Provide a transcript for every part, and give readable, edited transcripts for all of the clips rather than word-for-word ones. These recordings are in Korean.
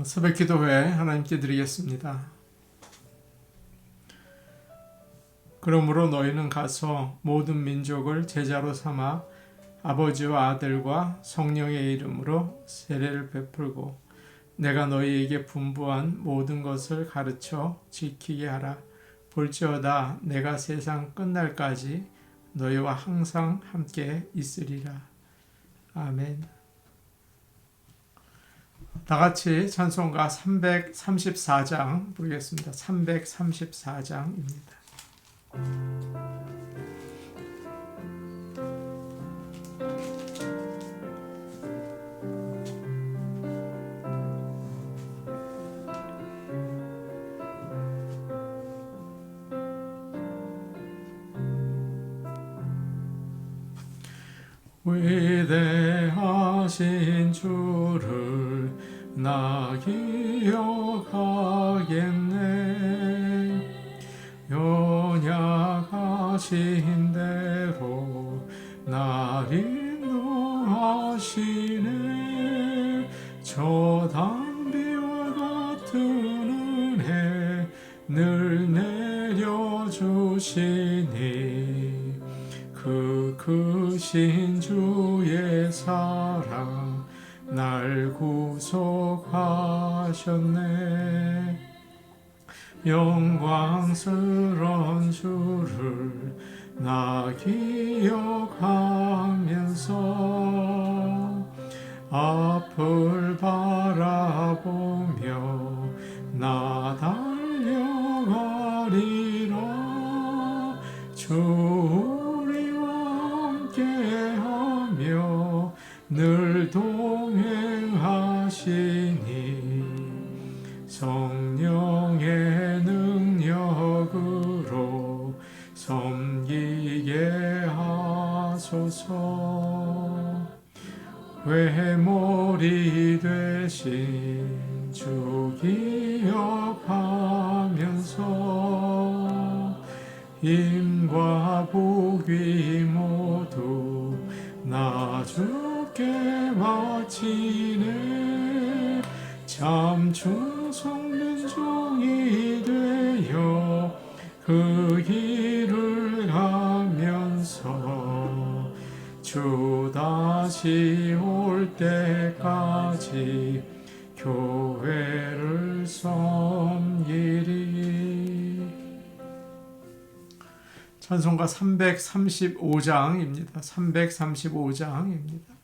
새벽기도회 하나님께 드리겠습니다. 그러므로 너희는 가서 모든 민족을 제자로 삼아 아버지와 아들과 성령의 이름으로 세례를 베풀고 내가 너희에게 분부한 모든 것을 가르쳐 지키게 하라. 볼지어다 내가 세상 끝날까지 너희와 항상 함께 있으리라. 아멘. 다 같이 찬송가 334장 부르겠습니다. 334장입니다. 위대하신 주를 나 기억하겠네. 연약하신 대로 날 인도하시네. 저 단비와 같은 은혜 늘 내려주시니 그 크신 주의 사랑 날 구속하셨네. 영광스런 주를 나 기억하면서 앞을 바라보며 나 달려가리라. 주 우리와 함께하며 늘 동행하시니 성령의 능력으로 섬기게 하소서. 외모리 되신 주 기억하면서 힘과 복이 모두 나 주께 바치네. 참 충성된 종이 되어 그 길을 가면서 주 다시 올 때까지 교회를 섬기리. 찬송가 335장입니다. 335장입니다.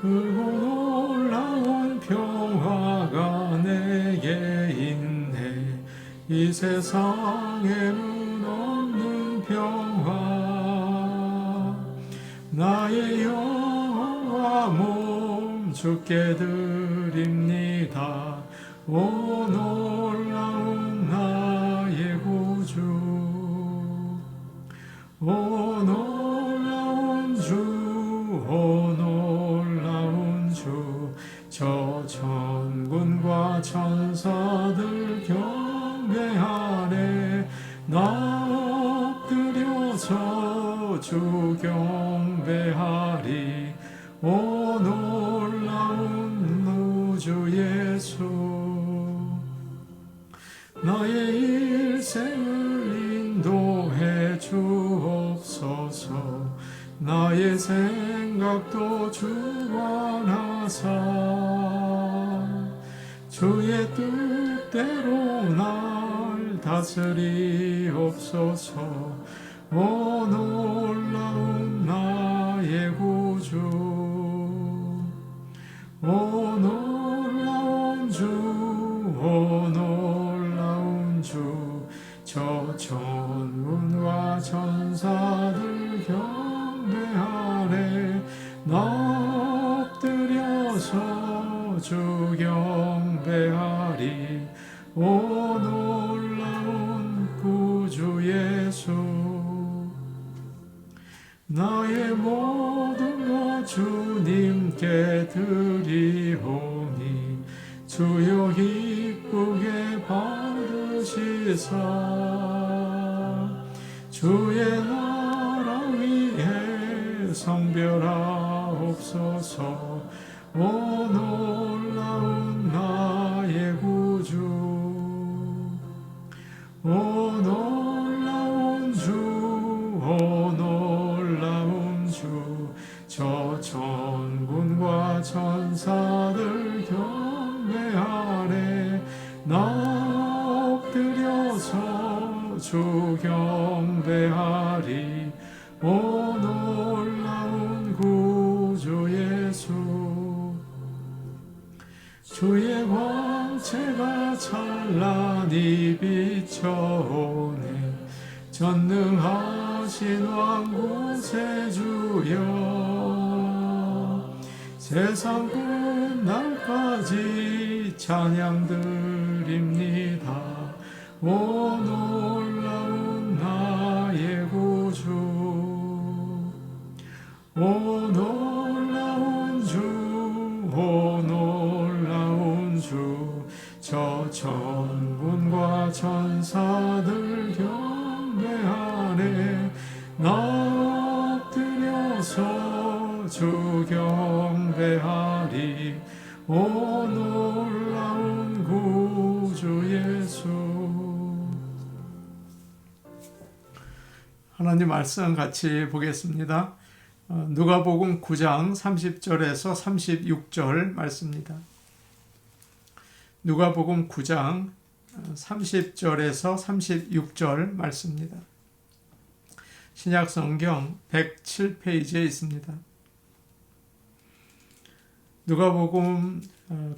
크고 놀라운 평화가 내게 있네. 이 세상에는 없는 평화. 나의 영과 몸 주께 드립니다. 오 놀라운 나의 구주. 오 놀라운 주. 오 저 천군과 천사들 경배하네. 나 엎드려서 주 경배하리. 오 놀라운 우주 예수. 나의 일생을 인도해 주옵소서. 나의 생각도 주관하사 주의 뜻대로 날 다스리옵소서. 오 놀라운 나의 구주. 오 놀라운 주. 오 놀라운 주. 저 천군과 천사들 경배하네. 나 엎드려서 주 경배하리. 오 놀라운 구주 주시사 주의 나라 위에 성별하옵소서. 오 놀라운 나의 구주, 오 놀라운 주, 오 놀라운 주, 저 천군과 천사들 경배하네. 나 엎드려서 주 경배하리. 오 놀라운 구주 예수, 주의 광채가 찬란히 비춰오네. 전능하신 왕구세 주여, 세상 끝날까지 찬양 드립니다. 오 놀라운 나의 구주, 오 놀라운 주, 오 놀라운 주, 저 천군과 천사들 경배하네. 나 엎드려서 주 경배하리. 오 놀라운 구주 예수. 하나님 말씀 같이 보겠습니다. 누가복음 9장 30절에서 36절 말씀입니다. 누가복음 9장 30절에서 36절 말씀입니다. 신약성경 107페이지에 있습니다. 누가복음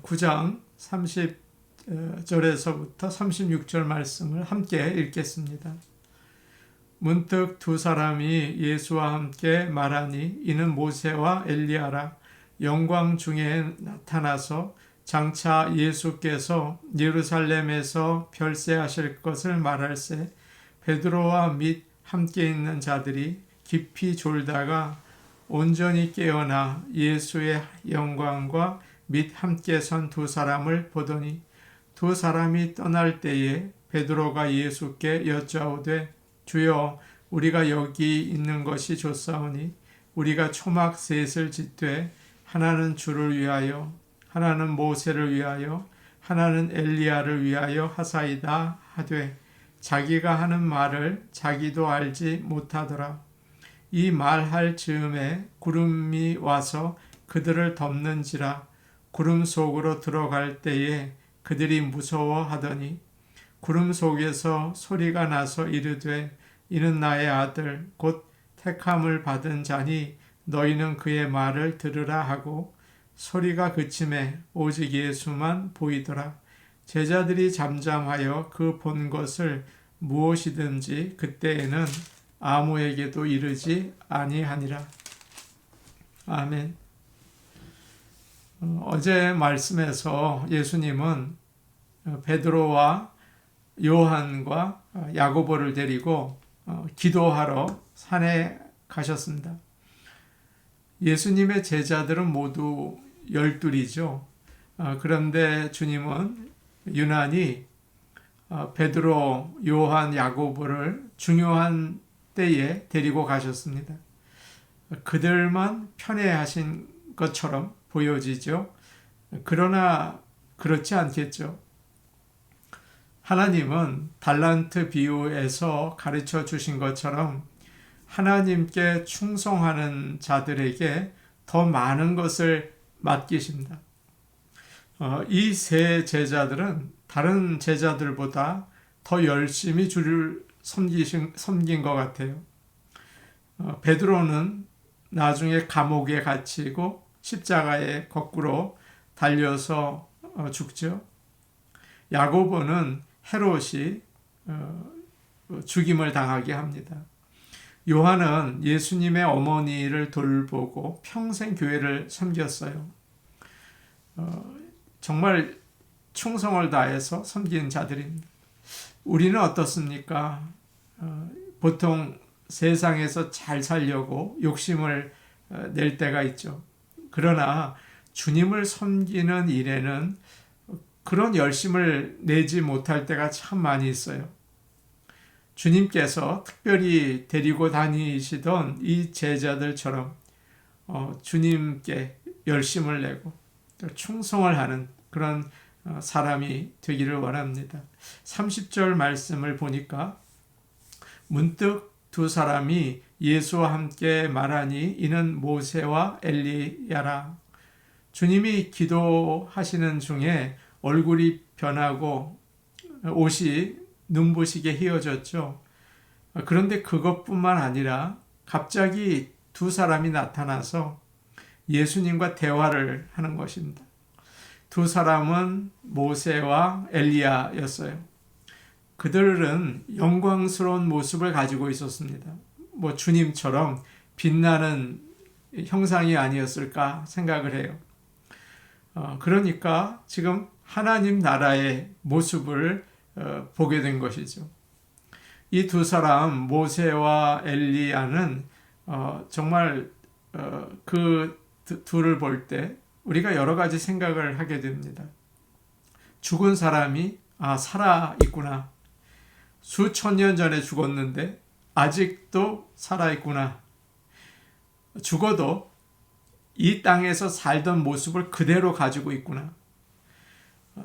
9장 30절에서부터 36절 말씀을 함께 읽겠습니다. 문득 두 사람이 예수와 함께 말하니 이는 모세와 엘리야라. 영광 중에 나타나서 장차 예수께서 예루살렘에서 별세하실 것을 말할세 베드로와 및 함께 있는 자들이 깊이 졸다가 온전히 깨어나 예수의 영광과 및 함께 선 두 사람을 보더니 두 사람이 떠날 때에 베드로가 예수께 여짜오되 주여, 우리가 여기 있는 것이 좋사오니 우리가 초막 셋을 짓되 하나는 주를 위하여, 하나는 모세를 위하여, 하나는 엘리야를 위하여 하사이다 하되 자기가 하는 말을 자기도 알지 못하더라. 이 말할 즈음에 구름이 와서 그들을 덮는지라. 구름 속으로 들어갈 때에 그들이 무서워하더니 구름 속에서 소리가 나서 이르되 이는 나의 아들 곧 택함을 받은 자니 너희는 그의 말을 들으라 하고 소리가 그침에 오직 예수만 보이더라. 제자들이 잠잠하여 그 본 것을 무엇이든지 그때에는 아무에게도 이르지 아니하니라. 아멘. 어제 말씀에서 예수님은 베드로와 요한과 야고보를 데리고 기도하러 산에 가셨습니다. 예수님의 제자들은 모두 12이죠. 그런데 주님은 유난히 베드로, 요한, 야고보를 중요한 때에 데리고 가셨습니다. 그들만 편애하신 것처럼 보여지죠. 그러나 그렇지 않겠죠. 하나님은 달란트 비유에서 가르쳐 주신 것처럼 하나님께 충성하는 자들에게 더 많은 것을 맡기십니다. 이 세 제자들은 다른 제자들보다 더 열심히 주를 섬긴 것 같아요. 베드로는 나중에 감옥에 갇히고 십자가에 거꾸로 달려서 죽죠. 야고보는 헤롯이 죽임을 당하게 합니다. 요한은 예수님의 어머니를 돌보고 평생 교회를 섬겼어요. 정말 충성을 다해서 섬긴 자들입니다. 우리는 어떻습니까? 보통 세상에서 잘 살려고 욕심을 낼 때가 있죠. 그러나 주님을 섬기는 일에는 그런 열심을 내지 못할 때가 참 많이 있어요. 주님께서 특별히 데리고 다니시던 이 제자들처럼 주님께 열심을 내고 또 충성을 하는 그런 사람이 되기를 원합니다. 30절 말씀을 보니까 문득 두 사람이 예수와 함께 말하니 이는 모세와 엘리야라. 주님이 기도하시는 중에 얼굴이 변하고 옷이 눈부시게 휘어졌죠. 그런데 그것뿐만 아니라 갑자기 두 사람이 나타나서 예수님과 대화를 하는 것입니다. 두 사람은 모세와 엘리야였어요. 그들은 영광스러운 모습을 가지고 있었습니다. 주님처럼 빛나는 형상이 아니었을까 생각을 해요. 그러니까 지금 하나님 나라의 모습을 보게 된 것이죠. 이 두 사람 모세와 엘리야는 정말 그 둘을 볼 때 우리가 여러 가지 생각을 하게 됩니다. 죽은 사람이 살아 있구나. 수천 년 전에 죽었는데 아직도 살아 있구나. 죽어도 이 땅에서 살던 모습을 그대로 가지고 있구나.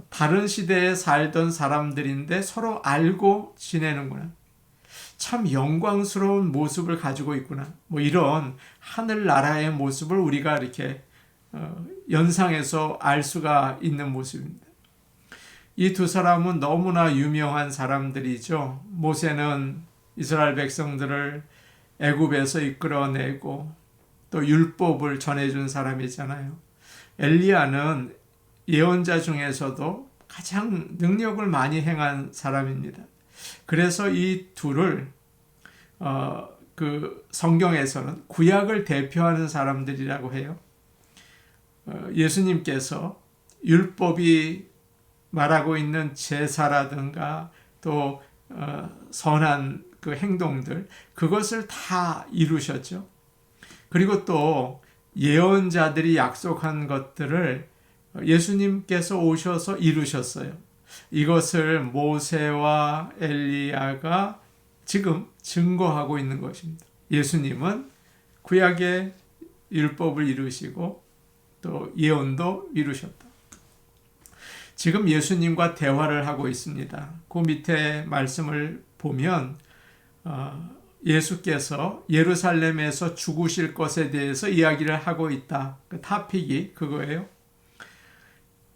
다른 시대에 살던 사람들인데 서로 알고 지내는구나. 참 영광스러운 모습을 가지고 있구나. 이런 하늘나라의 모습을 우리가 이렇게 연상해서 알 수가 있는 모습입니다. 이 두 사람은 너무나 유명한 사람들이죠. 모세는 이스라엘 백성들을 애굽에서 이끌어내고 또 율법을 전해준 사람이잖아요. 엘리야는 예언자 중에서도 가장 능력을 많이 행한 사람입니다. 그래서 이 둘을 그 성경에서는 구약을 대표하는 사람들이라고 해요. 예수님께서 율법이 말하고 있는 제사라든가 또 선한 그 행동들, 그것을 다 이루셨죠. 그리고 또 예언자들이 약속한 것들을 예수님께서 오셔서 이루셨어요. 이것을 모세와 엘리야가 지금 증거하고 있는 것입니다. 예수님은 구약의 율법을 이루시고 또 예언도 이루셨다. 지금 예수님과 대화를 하고 있습니다. 그 밑에 말씀을 보면 예수께서 예루살렘에서 죽으실 것에 대해서 이야기를 하고 있다. 그 타픽이 그거예요.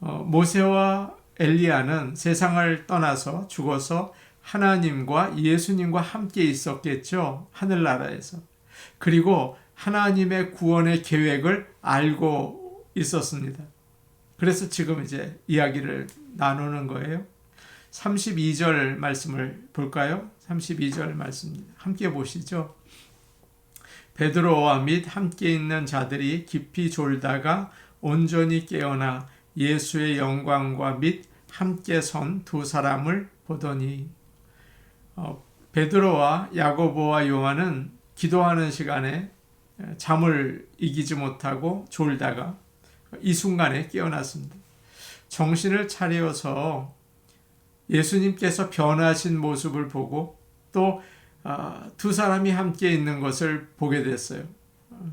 모세와 엘리야는 세상을 떠나서 죽어서 하나님과 예수님과 함께 있었겠죠. 하늘나라에서. 그리고 하나님의 구원의 계획을 알고 있었습니다. 그래서 지금 이제 이야기를 나누는 거예요. 32절 말씀을 볼까요? 32절 말씀입니다. 함께 보시죠. 베드로와 및 함께 있는 자들이 깊이 졸다가 온전히 깨어나 예수의 영광과 및 함께 선 두 사람을 보더니 베드로와 야고보와 요한은 기도하는 시간에 잠을 이기지 못하고 졸다가 이 순간에 깨어났습니다. 정신을 차려서 예수님께서 변하신 모습을 보고 또 두 사람이 함께 있는 것을 보게 됐어요.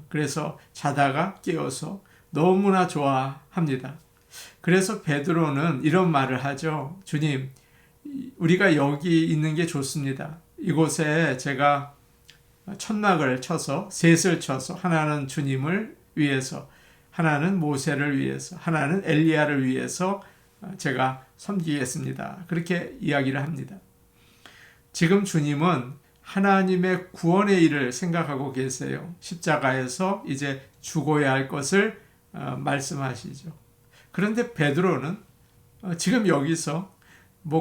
그래서 자다가 깨어서 너무나 좋아합니다. 그래서 베드로는 이런 말을 하죠. 주님, 우리가 여기 있는 게 좋습니다. 이곳에 제가 천막을 쳐서 셋을 쳐서 하나는 주님을 위해서, 하나는 모세를 위해서, 하나는 엘리야를 위해서 제가 섬기겠습니다. 그렇게 이야기를 합니다. 지금 주님은 하나님의 구원의 일을 생각하고 계세요. 십자가에서 이제 죽어야 할 것을 말씀하시죠. 그런데 베드로는 지금 여기서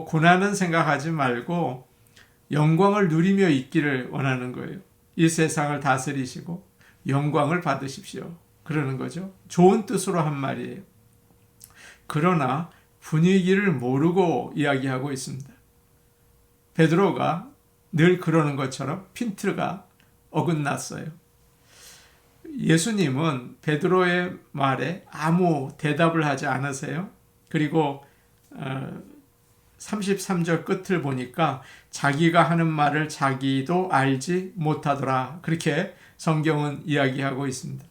고난은 생각하지 말고 영광을 누리며 있기를 원하는 거예요. 이 세상을 다스리시고 영광을 받으십시오. 그러는 거죠. 좋은 뜻으로 한 말이에요. 그러나 분위기를 모르고 이야기하고 있습니다. 베드로가 늘 그러는 것처럼 핀트가 어긋났어요. 예수님은 베드로의 말에 아무 대답을 하지 않으세요. 그리고 33절 끝을 보니까 자기가 하는 말을 자기도 알지 못하더라. 그렇게 성경은 이야기하고 있습니다.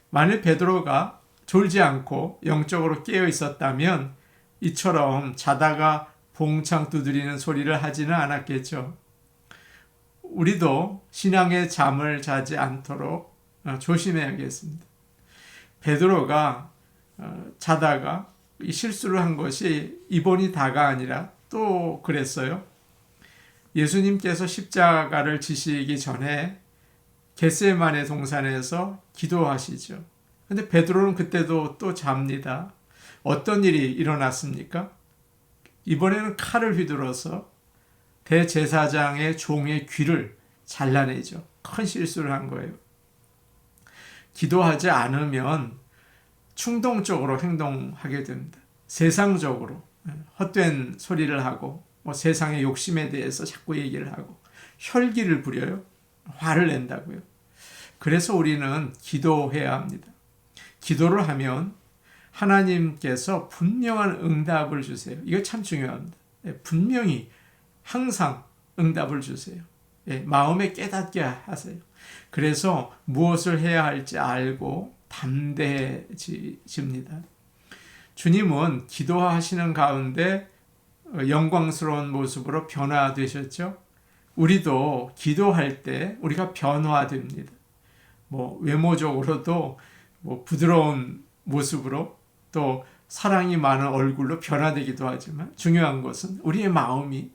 만일 베드로가 졸지 않고 영적으로 깨어 있었다면 이처럼 자다가 봉창 두드리는 소리를 하지는 않았겠죠. 우리도 신앙의 잠을 자지 않도록 조심해야겠습니다. 베드로가 자다가 이 실수를 한 것이 이번이 다가 아니라 또 그랬어요. 예수님께서 십자가를 지시기 전에 겟세마네 동산에서 기도하시죠. 근데 베드로는 그때도 또 잡니다. 어떤 일이 일어났습니까? 이번에는 칼을 휘둘러서 대제사장의 종의 귀를 잘라내죠. 큰 실수를 한 거예요. 기도하지 않으면 충동적으로 행동하게 됩니다. 세상적으로 헛된 소리를 하고 세상의 욕심에 대해서 자꾸 얘기를 하고 혈기를 부려요. 화를 낸다고요. 그래서 우리는 기도해야 합니다. 기도를 하면 하나님께서 분명한 응답을 주세요. 이거 참 중요합니다. 분명히 항상 응답을 주세요. 마음에 깨닫게 하세요. 그래서 무엇을 해야 할지 알고 담대해집니다. 주님은 기도하시는 가운데 영광스러운 모습으로 변화되셨죠. 우리도 기도할 때 우리가 변화됩니다. 외모적으로도 부드러운 모습으로 또 사랑이 많은 얼굴로 변화되기도 하지만 중요한 것은 우리의 마음이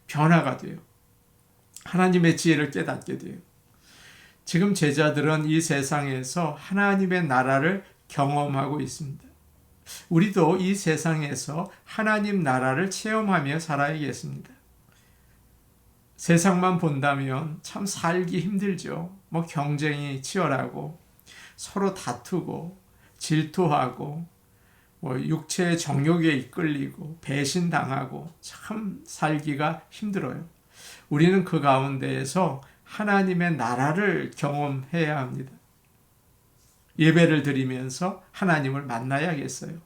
변화가 돼요. 하나님의 지혜를 깨닫게 돼요. 지금 제자들은 이 세상에서 하나님의 나라를 경험하고 있습니다. 우리도 이 세상에서 하나님 나라를 체험하며 살아야겠습니다. 세상만 본다면 참 살기 힘들죠. 경쟁이 치열하고 서로 다투고 질투하고 육체의 정욕에 이끌리고 배신당하고 참 살기가 힘들어요. 우리는 그 가운데에서 하나님의 나라를 경험해야 합니다. 예배를 드리면서 하나님을 만나야겠어요.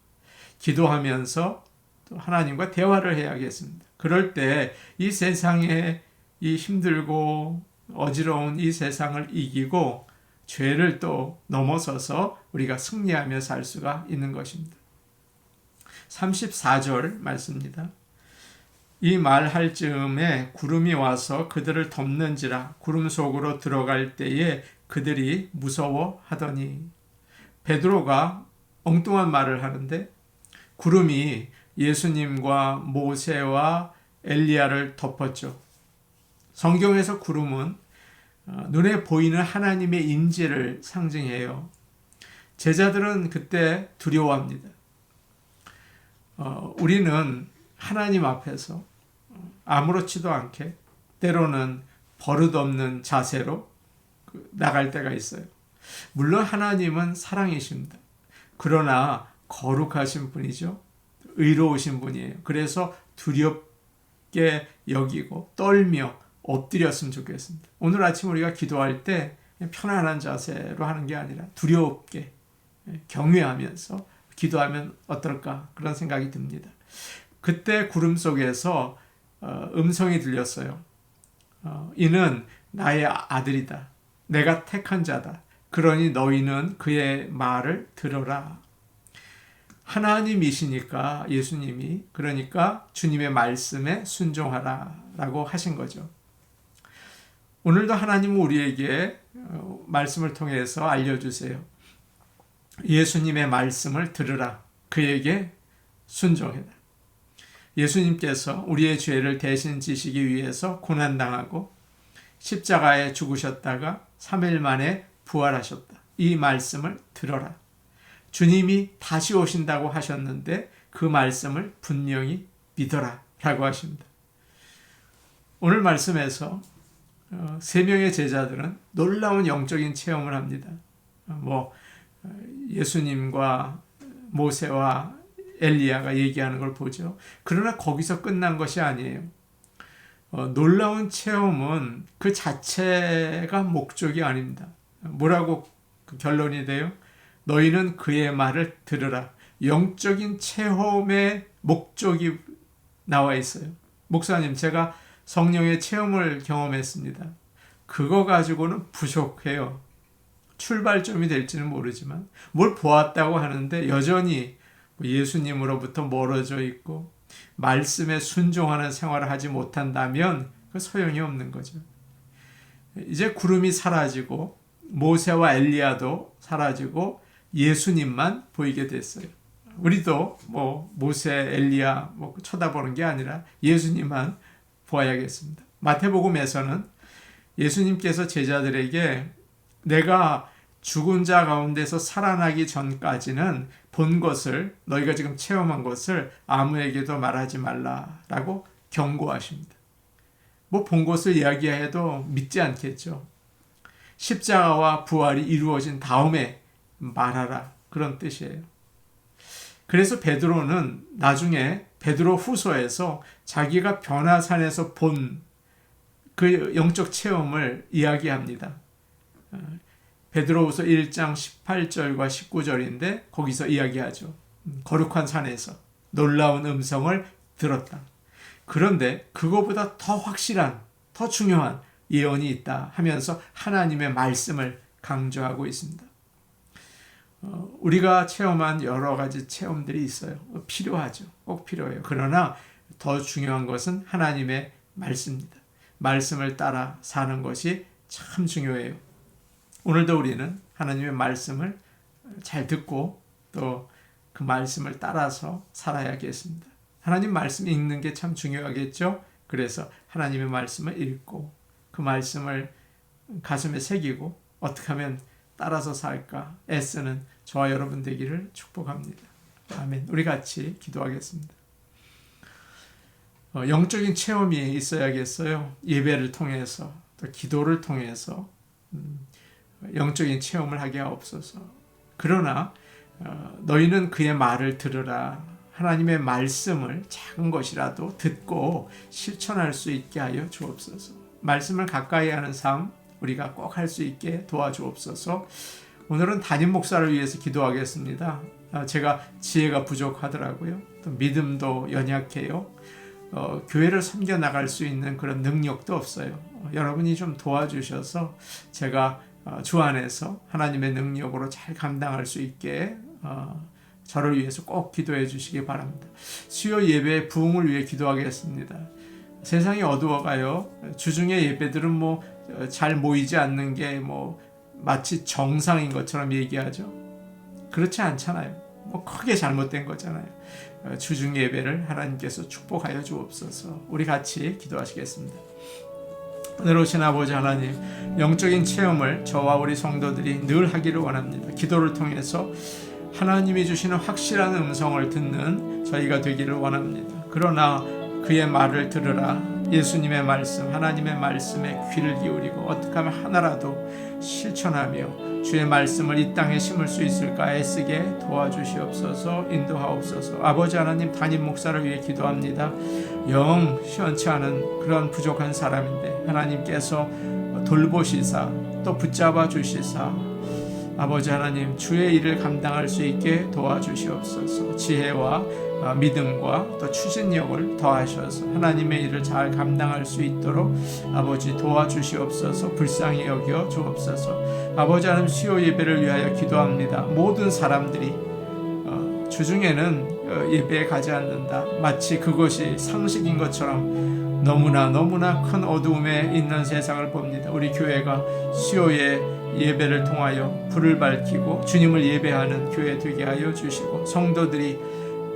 기도하면서 또 하나님과 대화를 해야겠습니다. 그럴 때 이 세상에 이 힘들고 어지러운 이 세상을 이기고 죄를 또 넘어서서 우리가 승리하며 살 수가 있는 것입니다. 34절 말씀입니다. 이 말할 즈음에 구름이 와서 그들을 덮는지라 구름 속으로 들어갈 때에 그들이 무서워하더니 베드로가 엉뚱한 말을 하는데 구름이 예수님과 모세와 엘리야를 덮었죠. 성경에서 구름은 눈에 보이는 하나님의 임재를 상징해요. 제자들은 그때 두려워합니다. 우리는 하나님 앞에서 아무렇지도 않게 때로는 버릇없는 자세로 나갈 때가 있어요. 물론 하나님은 사랑이십니다. 그러나 거룩하신 분이죠. 의로우신 분이에요. 그래서 두렵게 여기고 떨며 엎드렸으면 좋겠습니다. 오늘 아침 우리가 기도할 때 편안한 자세로 하는 게 아니라 두렵게 경외하면서 기도하면 어떨까 그런 생각이 듭니다. 그때 구름 속에서 음성이 들렸어요. 이는 나의 아들이다. 내가 택한 자다. 그러니 너희는 그의 말을 들어라. 하나님이시니까 예수님이 그러니까 주님의 말씀에 순종하라 라고 하신 거죠. 오늘도 하나님은 우리에게 말씀을 통해서 알려주세요. 예수님의 말씀을 들으라. 그에게 순종해라. 예수님께서 우리의 죄를 대신 지시기 위해서 고난당하고 십자가에 죽으셨다가 3일 만에 부활하셨다. 이 말씀을 들어라. 주님이 다시 오신다고 하셨는데 그 말씀을 분명히 믿어라 라고 하십니다. 오늘 말씀에서 세 명의 제자들은 놀라운 영적인 체험을 합니다. 예수님과 모세와 엘리야가 얘기하는 걸 보죠. 그러나 거기서 끝난 것이 아니에요. 놀라운 체험은 그 자체가 목적이 아닙니다. 뭐라고 결론이 돼요? 너희는 그의 말을 들으라. 영적인 체험의 목적이 나와 있어요. 목사님, 제가 성령의 체험을 경험했습니다. 그거 가지고는 부족해요. 출발점이 될지는 모르지만 뭘 보았다고 하는데 여전히 예수님으로부터 멀어져 있고 말씀에 순종하는 생활을 하지 못한다면 그 소용이 없는 거죠. 이제 구름이 사라지고 모세와 엘리야도 사라지고 예수님만 보이게 됐어요. 우리도 모세, 엘리야 쳐다보는 게 아니라 예수님만 보아야겠습니다. 마태복음에서는 예수님께서 제자들에게 내가 죽은 자 가운데서 살아나기 전까지는 본 것을, 너희가 지금 체험한 것을 아무에게도 말하지 말라라고 경고하십니다. 본 것을 이야기해도 믿지 않겠죠. 십자가와 부활이 이루어진 다음에 말하라, 그런 뜻이에요. 그래서 베드로는 나중에 베드로 후서에서 자기가 변화산에서 본 그 영적 체험을 이야기합니다. 베드로후서 1장 18절과 19절인데 거기서 이야기하죠. 거룩한 산에서 놀라운 음성을 들었다. 그런데 그거보다 더 확실한, 더 중요한 예언이 있다 하면서 하나님의 말씀을 강조하고 있습니다. 우리가 체험한 여러 가지 체험들이 있어요. 필요하죠. 꼭 필요해요. 그러나 더 중요한 것은 하나님의 말씀입니다. 말씀을 따라 사는 것이 참 중요해요. 오늘도 우리는 하나님의 말씀을 잘 듣고 또 그 말씀을 따라서 살아야겠습니다. 하나님 말씀 읽는 게 참 중요하겠죠. 그래서 하나님의 말씀을 읽고 그 말씀을 가슴에 새기고 어떻게 하면 따라서 살까 애쓰는 저와 여러분 되기를 축복합니다. 아멘. 우리 같이 기도하겠습니다. 영적인 체험이 있어야겠어요. 예배를 통해서 또 기도를 통해서 영적인 체험을 하게 하옵소서. 그러나 너희는 그의 말을 들으라. 하나님의 말씀을 작은 것이라도 듣고 실천할 수 있게 하여 주옵소서. 말씀을 가까이 하는 삶 우리가 꼭 할 수 있게 도와주옵소서. 오늘은 담임 목사를 위해서 기도하겠습니다. 제가 지혜가 부족하더라고요. 또 믿음도 연약해요. 교회를 섬겨 나갈 수 있는 그런 능력도 없어요. 여러분이 좀 도와주셔서 제가 주 안에서 하나님의 능력으로 잘 감당할 수 있게 저를 위해서 꼭 기도해 주시기 바랍니다. 수요 예배 부흥을 위해 기도하겠습니다. 세상이 어두워가요. 주중의 예배들은 잘 모이지 않는 게 마치 정상인 것처럼 얘기하죠. 그렇지 않잖아요. 크게 잘못된 거잖아요. 주중 예배를 하나님께서 축복하여 주옵소서. 우리 같이 기도하시겠습니다. 하늘 오신 아버지 하나님, 영적인 체험을 저와 우리 성도들이 늘 하기를 원합니다. 기도를 통해서 하나님이 주시는 확실한 음성을 듣는 저희가 되기를 원합니다. 그러나 그의 말을 들으라. 예수님의 말씀, 하나님의 말씀에 귀를 기울이고 어떻게 하면 하나라도 실천하며 주의 말씀을 이 땅에 심을 수 있을까 애쓰게 도와주시옵소서. 인도하옵소서. 아버지 하나님, 담임 목사를 위해 기도합니다. 영 시원치 않은 그런 부족한 사람인데 하나님께서 돌보시사 또 붙잡아 주시사 아버지 하나님, 주의 일을 감당할 수 있게 도와주시옵소서. 지혜와 믿음과 또 추진력을 더하셔서 하나님의 일을 잘 감당할 수 있도록 아버지 도와주시옵소서. 불쌍히 여겨 주옵소서. 아버지 하나님, 수요 예배를 위하여 기도합니다. 모든 사람들이 주중에는 예배에 가지 않는다. 마치 그것이 상식인 것처럼 너무나 큰 어두움에 있는 세상을 봅니다. 우리 교회가 수요에 예배를 통하여 불을 밝히고 주님을 예배하는 교회 되게 하여 주시고 성도들이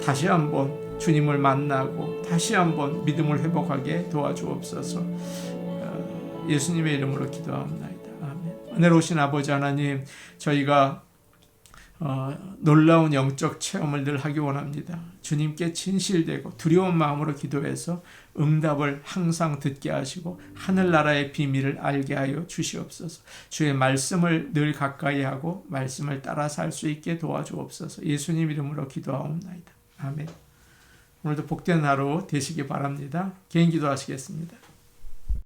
다시 한번 주님을 만나고 다시 한번 믿음을 회복하게 도와주옵소서. 예수님의 이름으로 기도합니다. 아멘. 은혜로우신 아버지 하나님, 저희가 놀라운 영적 체험을 늘 하기 원합니다. 주님께 진실되고 두려운 마음으로 기도해서 응답을 항상 듣게 하시고 하늘나라의 비밀을 알게 하여 주시옵소서. 주의 말씀을 늘 가까이 하고 말씀을 따라 살 수 있게 도와주옵소서. 예수님 이름으로 기도하옵나이다. 아멘. 오늘도 복된 하루 되시기 바랍니다. 개인 기도하시겠습니다.